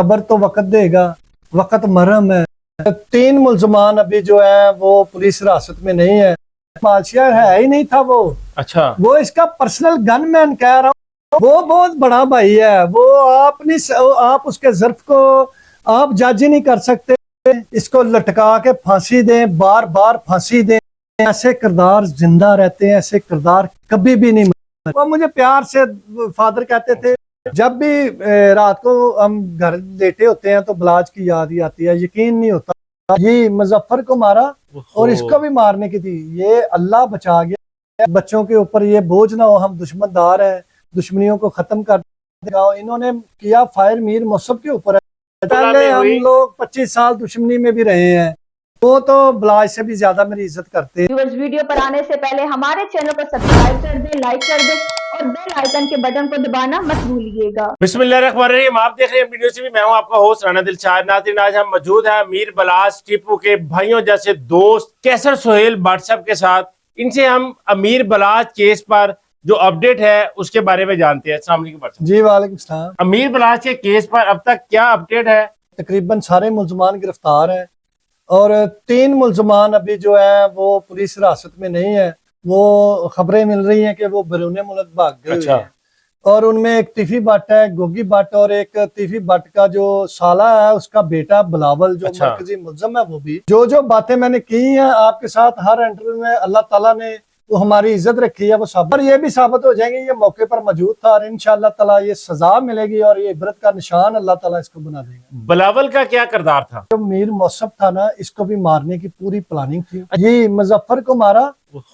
खबर तो वक्त देगा, वक्त मरहम है। 3 मुलजमान अभी जो है वो पुलिस हिरासत में नहीं है। मालशिया है ही नहीं था वो। अच्छा, वो इसका पर्सनल गनमैन कह रहा हूँ। वो बहुत बड़ा भाई है। वो आप उसके ज़र्फ को आप जज ही नहीं कर सकते। इसको लटका के फांसी दें, बार बार फांसी दें। ऐसे किरदार जिंदा रहते हैं, ऐसे किरदार कभी भी नहीं मरते। वो मुझे प्यार से फादर कहते थे। जब भी रात को हम घर लेटे होते हैं तो बलाज की याद ही आती है। यकीन नहीं होता ये मुजफ्फर को मारा और इसको भी मारने की थी। ये अल्लाह बचा गया। बच्चों के ऊपर ये बोझ ना हो, हम दुश्मनदार हैं, दुश्मनियों को खत्म कर देगा। इन्होंने किया फायर मीर मौसम के ऊपर है। पहले हम लोग 25 साल दुश्मनी में भी रहे हैं। वो तो बलाज से भी ज्यादा मेरी इज्जत करते हैं। व्यूअर्स, वीडियो पर आने से पहले हमारे चैनल को सब्सक्राइब कर दें, लाइक कर दें और बेल आइकन के बटन को दबाना मत भूलिएगा। बिस्मिल्लाहिर्रहमानिर्रहीम। आप देख रहे हैं वीडियो से भी, मैं हूं आपका होस्ट राना दिलशाद। नाज़रीन, आज हम मौजूद हैं मीर बलाज टीपू के भाइयों जैसे दोस्त कैसर सोहेल भट्ट साहब के साथ। इनसे हम अमीर बलाज केस पर जो अपडेट है उसके बारे में जानते हैं। अस्सलाम वालेकुम भट्ट साहब। जी वालेकुम सलाम। अमीर बलाज के केस पर अब तक क्या अपडेट है? तकरीबन सारे मुलजमान गिरफ्तार हैं और 3 मुलजमान अभी जो है वो पुलिस हिरासत में नहीं है। वो खबरें मिल रही हैं कि वो बैरून मुल्क भाग गए हुए हैं। और उनमें एक तीफी भट्ट है, गोगी भट्ट, और एक तीफी भट्ट का जो साला है उसका बेटा बिलावल जो मरकजी मुलजम है। वो भी जो बातें मैंने की हैं आपके साथ हर इंटरव्यू में, अल्लाह ताला ने वो हमारी इज्जत रखी है, वो साबित, और ये भी साबित हो जाएंगे ये मौके पर मौजूद था। और इंशाअल्लाह ताला ये सजा मिलेगी और ये इबरत का निशान अल्लाह ताला इसको बना देगा। बिलावल का क्या किरदार था? जो मीर मौसफ था ना, इसको भी मारने की पूरी प्लानिंग थी। ये मुजफ्फर को मारा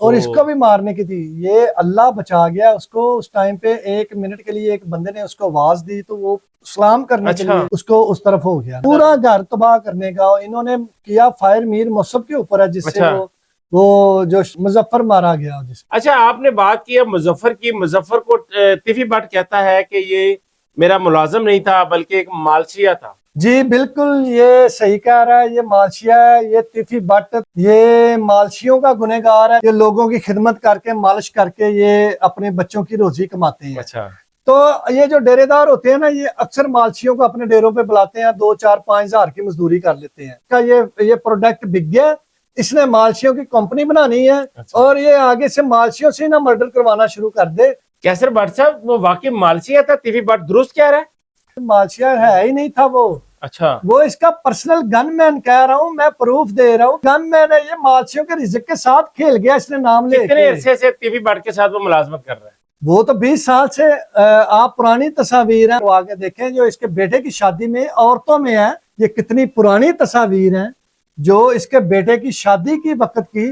और इसको भी मारने की थी। ये अल्लाह बचा गया उसको। उस टाइम पे 1 मिनट के लिए एक बंदे ने उसको आवाज दी तो वो सलाम करने के लिए उसको उस तरफ हो गया। पूरा घर तबाह करने का इन्होंने किया फायर मीर मौसफ के ऊपर है, जिससे वो जो मुजफ्फर मारा गया। अच्छा, आपने बात की है मुजफ्फर की। मुजफ्फर को तीफी भट्ट कहता है कि ये मेरा मुलाजिम नहीं था बल्कि एक मालशिया था। जी बिल्कुल, ये सही कह रहा है। ये मालशिया है। ये तीफी भट्ट ये मालशियों का गुनहगार है। ये लोगों की खिदमत करके, मालिश करके ये अपने बच्चों की रोजी कमाते हैं। अच्छा, तो ये जो डेरेदार होते हैं ना, ये अक्सर मालशियों को अपने डेरों पे बुलाते हैं। 2, 4, 5 हजार की मजदूरी कर लेते हैं। का ये प्रोडक्ट बिक गया, इसने मालशियों की कंपनी बनानी है। अच्छा। और ये आगे से मालशियों से ना मर्डर करवाना शुरू कर दे। कैसर भट्ट साहब वो वाकई मालशिया था? तीफी भट्ट दुरुस्त कह रहा है? मालशिया है ही नहीं था वो। अच्छा, वो इसका पर्सनल गनमैन कह रहा हूँ, मैं प्रूफ दे रहा हूँ। गनमैन है ये। मालशियों के रिज़्क के साथ खेल गया इसने नाम ले। कितने अरसे से तीफी भट्ट के साथ वो मुलाजमत कर रहा है? वो तो 20 साल से। आप पुरानी तस्वीर है आगे देखें जो इसके बेटे की शादी में औरतों में है। ये कितनी पुरानी तस्वीर है जो इसके बेटे की शादी की वक्त की,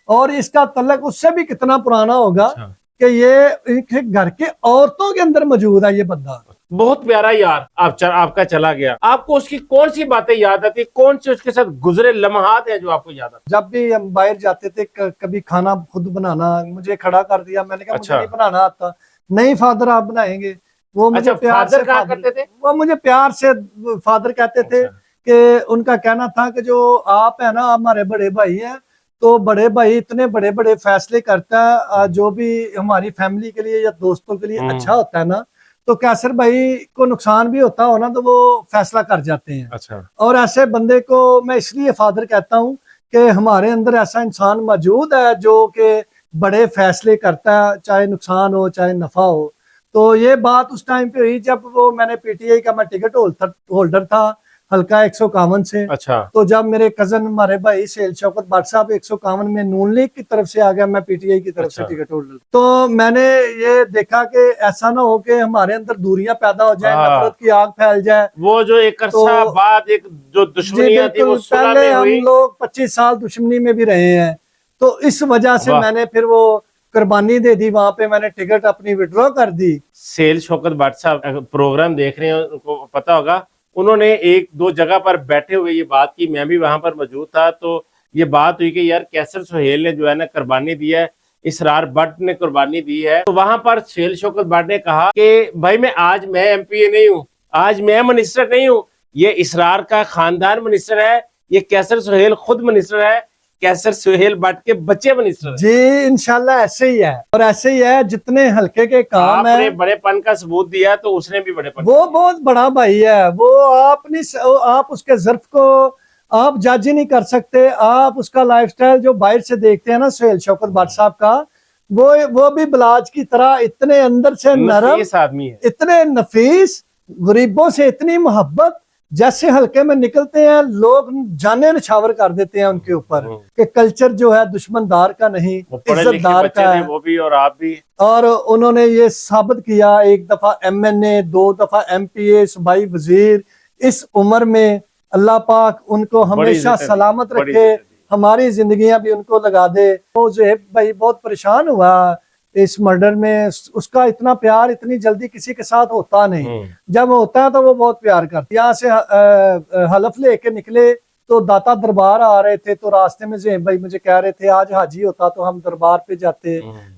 और इसका तल्लक उससे भी कितना पुराना होगा। अच्छा। कि ये घर के औरतों के अंदर मौजूद है ये बंदा। बहुत प्यारा यार आपका चला गया। आपको उसकी कौन सी बातें याद आती? कौन से उसके साथ गुजरे लम्हात हैं जो आपको याद आते? जब भी हम बाहर जाते थे, कभी खाना खुद बनाना, मुझे खड़ा कर दिया। मैंने कहा मुझे नहीं बनाना आता। नहीं फादर आप बनाएंगे। वो मुझे प्यार से करते थे। वो मुझे प्यार से फादर कहते थे कि उनका कहना था कि जो आप है ना हमारे बड़े भाई हैं, तो बड़े भाई इतने बड़े बड़े फैसले करता है जो भी हमारी फैमिली के लिए या दोस्तों के लिए अच्छा होता है ना, तो कैसर भाई को नुकसान भी होता हो ना तो वो फैसला कर जाते हैं। अच्छा। और ऐसे बंदे को मैं इसलिए फादर कहता हूँ कि हमारे अंदर ऐसा इंसान मौजूद है जो कि बड़े फैसले करता है, चाहे नुकसान हो चाहे नफा हो। तो ये बात उस टाइम पे हुई जब वो मैंने पीटीआई का मैं टिकट होल्डर था हल्का 151 से। अच्छा। तो जब मेरे कजन हमारे भाई सेल शौकत भट्ट साहब 151 में नून लीग की तरफ से आ गया, मैं पीटीआई की तरफ से टिकट होल्डर, तो मैंने ये देखा कि ऐसा ना हो कि हमारे अंदर दूरियां पैदा हो जाए, नफरत की आग फैल जाए। वो जो एक अरसा बाद एक जो दुश्मनी थी वो पहले हम लोग 25 साल दुश्मनी में भी रहे हैं, तो इस वजह से मैंने फिर वो कुर्बानी दे दी। वहां पे मैंने टिकट अपनी विड्रॉ कर दी। सेल शौकत भट्ट साहब प्रोग्राम देख रहे हैं, उनको पता होगा, उन्होंने 1-2 जगह पर बैठे हुए ये बात की, मैं भी वहां पर मौजूद था। तो ये बात हुई कि यार कैसर सोहेल ने जो है ना कुर्बानी दी है, इसरार भट्ट ने कुर्बानी दी है। तो वहां पर सेल शौकत भट्ट ने कहा कि भाई मैं एमपीए नहीं हूँ, आज मैं मिनिस्टर नहीं हूँ, ये इसरार का खानदान मिनिस्टर है, ये कैसर सोहेल खुद मिनिस्टर है। कैसर सुहेल भट्ट के बच्चे मिनिस्टर हैं। जी इंशाल्लाह ऐसे ही है, और ऐसे ही है। जितने हल्के के काम आपने है, बड़ेपन का सबूत दिया तो उसने भी बड़ेपन वो बहुत बड़ा भाई है। वो आप उसके ज़र्फ को आप जज ही नहीं कर सकते। आप उसका लाइफस्टाइल जो बाहर से देखते हैं ना सुहेल शौकत भट्ट साहब का, वो भी बलाज की तरह इतने अंदर से नरम, नफीस आदमी है। इतने नफीस, गरीबों से इतनी मोहब्बत। जैसे हल्के में निकलते हैं लोग जाने निछावर कर देते हैं उनके ऊपर कि कल्चर जो है दुश्मनदार का नहीं, वो पढ़े लिखे इज्जतदार बच्चे का थे, है। वो भी और आप भी। और उन्होंने ये साबित किया, एक दफा MNA, 2 दफा MPA, सूबाई वजीर। इस उम्र में अल्लाह पाक उनको हमेशा इज्जत है, सलामत बड़ी रखे, इज्जत है। हमारी जिंदगियां भी उनको लगा दे। वो ज़ुहैब भाई बहुत परेशान हुआ इस मर्डर में। उसका इतना प्यार इतनी जल्दी किसी के साथ होता नहीं। जब होता है तो वो बहुत प्यार करती। यहाँ से हलफ लेके निकले तो दाता दरबार आ रहे थे, तो रास्ते में ज़ुहैब भाई मुझे कह रहे थे आज हाजी होता तो हम दरबार पे जाते।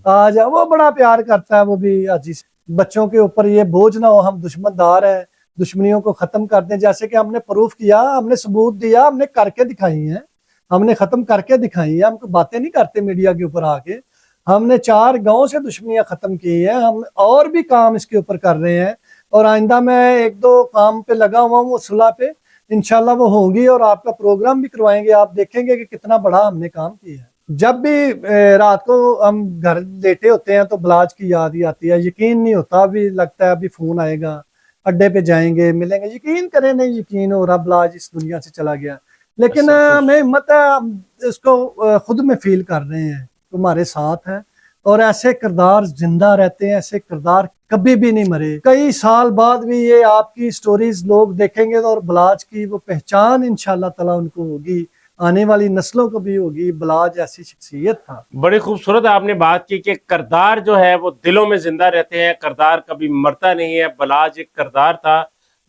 आज वो बड़ा प्यार करता है वो भी हाजी से। बच्चों के ऊपर ये बोझ ना हो, हम दुश्मनदार हैं, दुश्मनियों को खत्म कर दें। जैसे कि हमने प्रूफ किया, हमने सबूत दिया, हमने करके दिखाई है, हमने खत्म करके दिखाई है। हम कोई बातें नहीं करते मीडिया के ऊपर आके। हमने 4 गांव से दुश्मनियां खत्म की है। हम और भी काम इसके ऊपर कर रहे हैं, और आइंदा मैं 1-2 काम पे लगा हुआ हूँ, सुलह पे इंशाल्लाह वो होंगी, और आपका प्रोग्राम भी करवाएंगे। आप देखेंगे कि कितना बड़ा हमने काम किया है। जब भी रात को हम घर लेटे होते हैं तो बलाज की याद ही आती है। यकीन नहीं होता, अभी लगता है अभी फोन आएगा, अड्डे पे जाएंगे, मिलेंगे। यकीन करें, नहीं यकीन हो रहा, बलाज इस दुनिया से चला गया। लेकिन हमें हिम्मत है, हम इसको खुद में फील कर रहे हैं, तुम्हारे साथ है। और ऐसे किरदार जिंदा रहते हैं, ऐसे किरदार कभी भी नहीं मरे। कई साल बाद भी ये आपकी स्टोरीज लोग देखेंगे, और बलाज की वो पहचान इंशाल्लाह ताला उनको होगी, आने वाली नस्लों को भी होगी। बलाज ऐसी शख्सियत था। बड़ी खूबसूरत आपने बात की कि किरदार जो है वो दिलों में जिंदा रहते हैं, किरदार कभी मरता नहीं है। बलाज एक किरदार था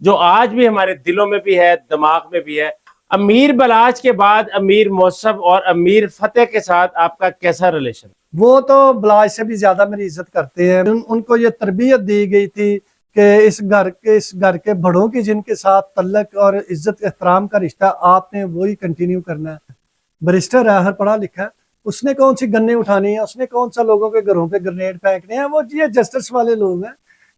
जो आज भी हमारे दिलों में भी है, दिमाग में भी है। अमीर बलाज के बाद अमीर मौसम और अमीर फतेह के साथ आपका कैसा रिलेशन? वो तो बलाज से भी ज्यादा मेरी इज्जत करते हैं। उनको ये तरबियत दी गई थी कि इस घर के बड़ों की जिनके साथ तल्लक और इज्जत एहतराम का रिश्ता, आपने वही कंटिन्यू करना है। बैरिस्टर है, हर पढ़ा लिखा है, उसने कौन सी गन्ने उठानी है, उसने कौन सा लोगों के घरों पे ग्रेनेड फेंकने हैं। वो ये जस्टिस वाले लोग हैं,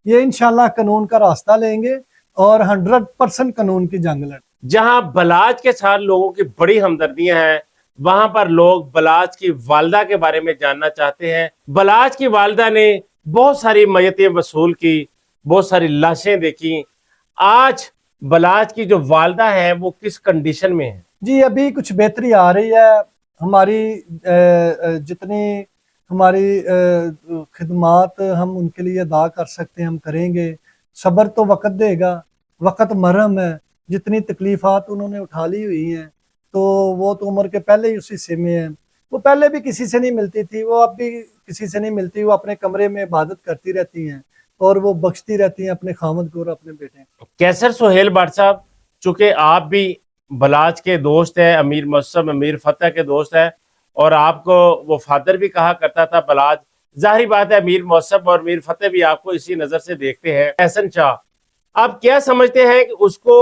ये इंशाल्लाह कानून का रास्ता लेंगे और 100% कानून की जंग लड़। जहां बलाज के साथ लोगों की बड़ी हमदर्दियां हैं, वहां पर लोग बलाज की वालदा के बारे में जानना चाहते हैं। बलाज की वालदा ने बहुत सारी मयतें वसूल की, बहुत सारी लाशें देखी। आज बलाज की जो वालदा है वो किस कंडीशन में है? जी अभी कुछ बेहतरी आ रही है। हमारी जितनी हमारी खिदमात हम उनके लिए अदा कर सकते हैं हम करेंगे। सब्र तो वक्त देगा, वक्त मरहम है। जितनी तकलीफात उन्होंने उठा ली हुई हैं, तो वो तो उम्र के पहले ही उस हिस्से में है। वो पहले भी किसी से नहीं मिलती थी, वो अब भी किसी से नहीं मिलती। वो अपने कमरे में इबादत करती रहती हैं और वो बख्शती रहती हैं अपने खामद को और अपने बेटे को। कैसर सुहेल भट्ट साहब, चूंकि आप भी बलाज के दोस्त हैं, अमीर मौसम अमीर फतेह के दोस्त हैं, और आपको वो फादर भी कहा करता था बलाज। जाहिर बात है अमीर मौसम और अमीर फतेह भी आपको इसी नजर से देखते हैं। एहसन शाह, आप क्या समझते हैं कि उसको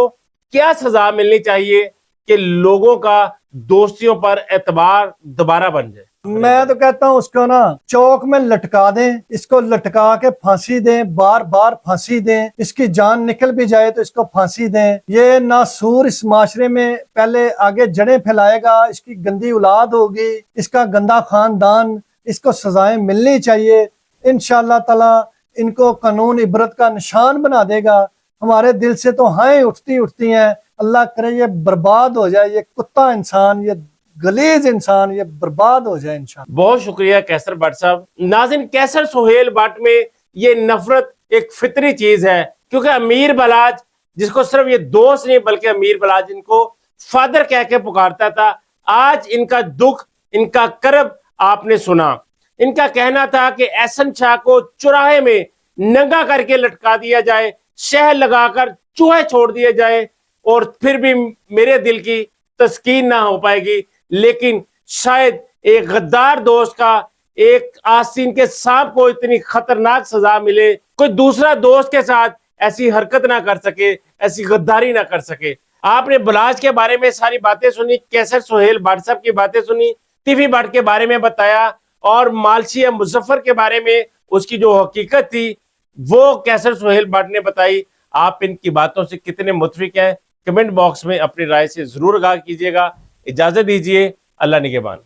क्या सजा मिलनी चाहिए कि लोगों का दोस्तियों पर एतबार दोबारा बन जाए? मैं तो कहता हूँ उसको ना चौक में लटका दें, इसको लटका के फांसी दें, बार बार फांसी दें। इसकी जान निकल भी जाए तो इसको फांसी दें। ये नासूर इस माशरे में पहले आगे जड़ें फैलाएगा, इसकी गंदी औलाद होगी, इसका गंदा खानदान, इसको सजाएं मिलनी चाहिए। इंशाअल्लाह ताला इनको कानून इबरत का निशान बना देगा। हमारे दिल से तो हाय उठती उठती हैं, अल्लाह करे ये बर्बाद हो जाए, ये कुत्ता इंसान, ये गलीज इंसान, ये बर्बाद हो जाए इंशाअल्लाह। बहुत शुक्रिया कैसर भट्ट साहब। नाज़रीन, कैसर सुहेल भट्ट में ये नफरत एक फितरी चीज है, क्योंकि अमीर बलाज जिसको सिर्फ ये दोस्त नहीं बल्कि अमीर बलाज इनको फादर कह के पुकारता था, आज इनका दुख, इनका करब आपने सुना। इनका कहना था कि एहसन शाह को चौराहे में नंगा करके लटका दिया जाए, शहद लगाकर चूहे छोड़ दिए जाए, और फिर भी मेरे दिल की तस्कीन ना हो पाएगी। लेकिन शायद एक गद्दार दोस्त का, एक आस्तीन के सांप को इतनी खतरनाक सजा मिले, कोई दूसरा दोस्त के साथ ऐसी हरकत ना कर सके, ऐसी गद्दारी ना कर सके। आपने बलाज के बारे में सारी बातें सुनी, कैसर सुहेल भट्ट साहब की बातें सुनी, लतीफी भट्ट के बारे में बताया और मालशिया मुजफ्फर के बारे में उसकी जो हकीकत थी वो कैसर सुहेल भट्ट ने बताई। आप इनकी बातों से कितने मुतफिक हैं, कमेंट बॉक्स में अपनी राय से जरूर आगाह कीजिएगा। इजाजत दीजिए, अल्लाह निगहबान।